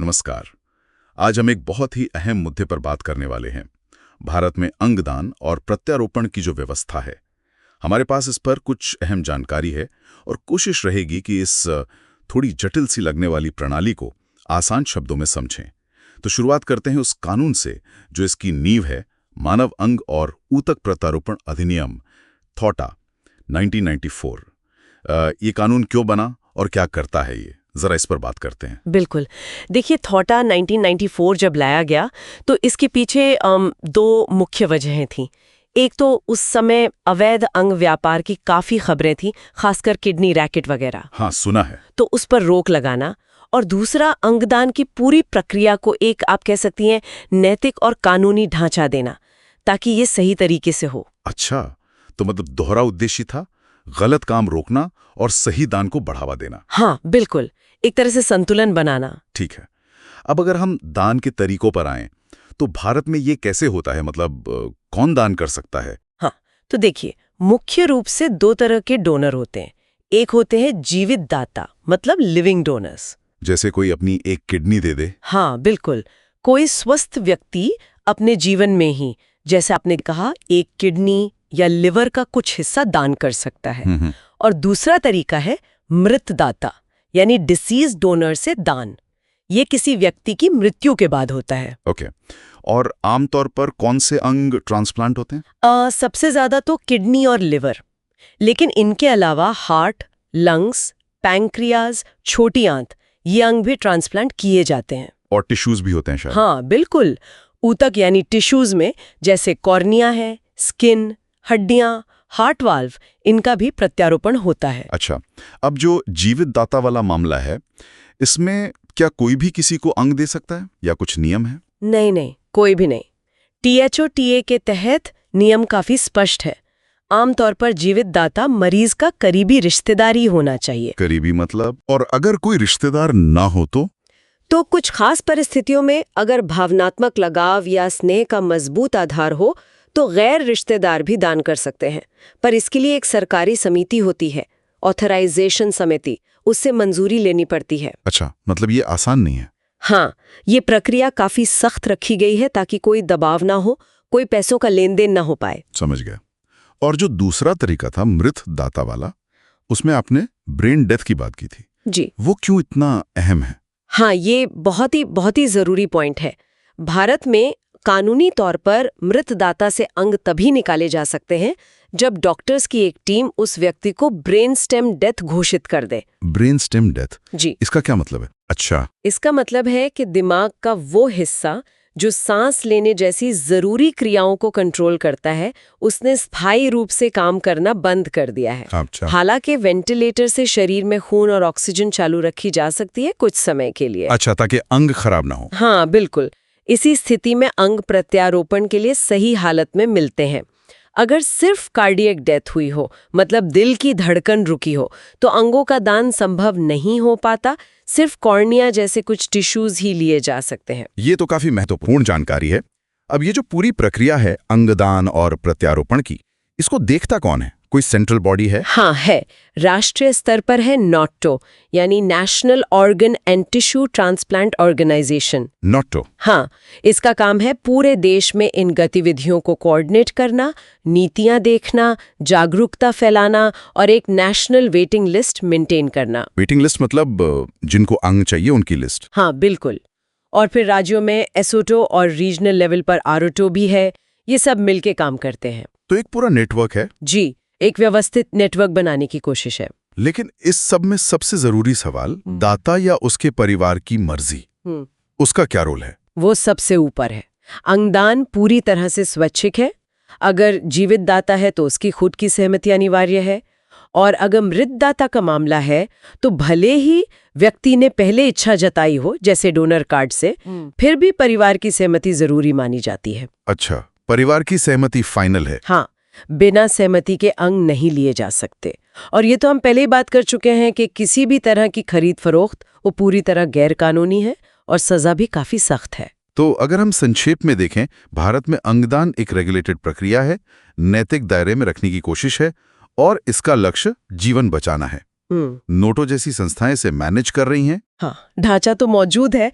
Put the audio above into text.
नमस्कार। आज हम एक बहुत ही अहम मुद्दे पर बात करने वाले हैं। भारत में अंगदान और प्रत्यारोपण की जो व्यवस्था है, हमारे पास इस पर कुछ अहम जानकारी है और कोशिश रहेगी कि इस थोड़ी जटिल सी लगने वाली प्रणाली को आसान शब्दों में समझें। तो शुरुआत करते हैं उस कानून से जो इसकी नींव है, मानव अंग और ऊतक प्रत्यारोपण अधिनियम थॉटा 1994। ये कानून क्यों बना और क्या करता है, ये जरा इस पर बात करते हैं। बिल्कुल। देखिए, थॉटा 1994 जब लाया गया तो इसके पीछे दो मुख्य वजहें थीं। एक तो उस समय अवैध अंग व्यापार की काफ़ी खबरें थीं, खासकर किडनी रैकेट वगैरह। हाँ, सुना है। तो उस पर रोक लगाना। और दूसरा, अंगदान की पूरी प्रक्रिया को एक, आप कह सकती हैं, नैतिक और कानूनी ढांचा देना, ताकि ये सही तरीके से हो। अच्छा, तो मतलब दोहरा उद्देश्य था, गलत काम रोकना और सही दान को बढ़ावा देना। हाँ, बिल्कुल। एक तरह से संतुलन बनाना। ठीक है। अब अगर हम दान के तरीकों पर आएं, तो भारत में ये कैसे होता है? मतलब कौन दान कर सकता है? हाँ, तो देखिए, मुख्य रूप से दो तरह के डोनर होते हैं। एक होते हैं जीवित दाता, मतलब लिविंग डोनर्स। जैसे कोई अपनी एक किडनी दे दे। हाँ, बिल्कुल। कोई स्वस्थ व्यक्ति अपने जीवन में ही, जैसे आपने कहा, एक किडनी या लिवर का कुछ हिस्सा दान कर सकता है। और दूसरा तरीका है मृत दाता, यानी डिसीज डोनर से दान। ये किसी व्यक्ति की मृत्यु के बाद होता है। ओके। और आमतौर पर कौन से अंग ट्रांसप्लांट होते हैं? सबसे ज्यादा तो किडनी और लिवर, लेकिन इनके अलावा हार्ट, लंग्स, पैंक्रियाज, छोटी आंत, ये अंग भी ट्रांसप्लांट किए जाते हैं। और टिश्यूज भी होते हैं शायद। हाँ, बिल्कुल। ऊतक यानी टिश्यूज में जैसे कॉर्निया है, स्किन, हड्डियां, हार्ट वाल्व, इनका भी प्रत्यारोपण होता है। अच्छा, अब जो जीवित दाता वाला मामला है, इसमें क्या कोई भी किसी को अंग दे सकता है या कुछ नियम है? नहीं, कोई भी नहीं। THOTA के तहत नियम काफी स्पष्ट है। आमतौर पर जीवित दाता मरीज का करीबी रिश्तेदार ही होना चाहिए। करीबी मतलब? और अगर कोई रिश्तेदार ना हो तो कुछ खास परिस्थितियों में अगर भावनात्मक लगाव या स्नेह का मजबूत आधार हो तो गैर रिश्तेदार भी दान कर सकते हैं। पर इसके लिए एक सरकारी समिति होती है, ऑथराइजेशन समिति, उससे मंजूरी लेनी पड़ती है। अच्छा, मतलब ये आसान नहीं है। हाँ, ये प्रक्रिया काफी सख्त रखी गई है ताकि कोई दबाव ना हो, कोई पैसों का लेन देन ना हो पाए। समझ गया। और जो दूसरा तरीका था मृत दाता वाला, उसमें आपने ब्रेन डेथ की बात की थी जी। वो क्यों इतना अहम है? हाँ, ये बहुत ही जरूरी पॉइंट है। भारत में कानूनी तौर पर मृत दाता से अंग तभी निकाले जा सकते हैं जब डॉक्टर्स की एक टीम उस व्यक्ति को ब्रेन स्टेम डेथ घोषित कर दे। Brain stem death? जी। इसका क्या मतलब है? अच्छा, इसका मतलब है कि दिमाग का वो हिस्सा जो सांस लेने जैसी जरूरी क्रियाओं को कंट्रोल करता है, उसने स्थायी रूप से काम करना बंद कर दिया है। अच्छा। हालांकि वेंटिलेटर से शरीर में खून और ऑक्सीजन चालू रखी जा सकती है कुछ समय के लिए। अच्छा, ताकि अंग खराब ना हो। हाँ, बिल्कुल। इसी स्थिति में अंग प्रत्यारोपण के लिए सही हालत में मिलते हैं। अगर सिर्फ कार्डियक डेथ हुई हो, मतलब दिल की धड़कन रुकी हो, तो अंगों का दान संभव नहीं हो पाता। सिर्फ कॉर्निया जैसे कुछ टिश्यूज ही लिए जा सकते हैं। ये तो काफी महत्वपूर्ण जानकारी है। अब ये जो पूरी प्रक्रिया है अंगदान और प्रत्यारोपण की, इसको देखता कौन है? कोई सेंट्रल बॉडी है? हाँ, है। राष्ट्रीय स्तर पर है नॉटो, यानी national organ and tissue transplant organisation. NOTTO? हाँ, इसका काम है पूरे देश में इन गतिविधियों को कोऑर्डिनेट करना, नीतियां देखना, जागरूकता फैलाना और एक नेशनल वेटिंग लिस्ट मेंटेन करना। वेटिंग लिस्ट मतलब जिनको अंग चाहिए उनकी लिस्ट? हाँ, बिल्कुल। और फिर राज्यों में एसोटो और रीजनल लेवल पर आरओटो भी है। ये सब मिलके काम करते हैं। तो एक पूरा नेटवर्क है। जी, एक व्यवस्थित नेटवर्क बनाने की कोशिश है। लेकिन इस सब में सबसे जरूरी सवाल, दाता या उसके परिवार की मर्जी, उसका क्या रोल है? वो सबसे ऊपर है। अंगदान पूरी तरह से स्वैच्छिक है। अगर जीवित दाता है तो उसकी खुद की सहमति अनिवार्य है, और अगर मृत दाता का मामला है तो भले ही व्यक्ति ने पहले इच्छा जताई हो, जैसे डोनर कार्ड से, फिर भी परिवार की सहमति जरूरी मानी जाती है। अच्छा, परिवार की सहमति फाइनल है? हाँ, बिना सहमति के अंग नहीं लिए जा सकते। और ये तो हम पहले ही बात कर चुके हैं कि किसी भी तरह की खरीद फरोख्त वो पूरी तरह गैर कानूनी है और सजा भी काफी सख्त है। तो अगर हम संक्षेप में देखें, भारत में अंगदान एक रेगुलेटेड प्रक्रिया है, नैतिक दायरे में रखने की कोशिश है और इसका लक्ष्य जीवन बचाना है। हम्म। नोटो जैसी संस्थाएं इसे मैनेज कर रही हैं। हाँ, ढांचा तो मौजूद है,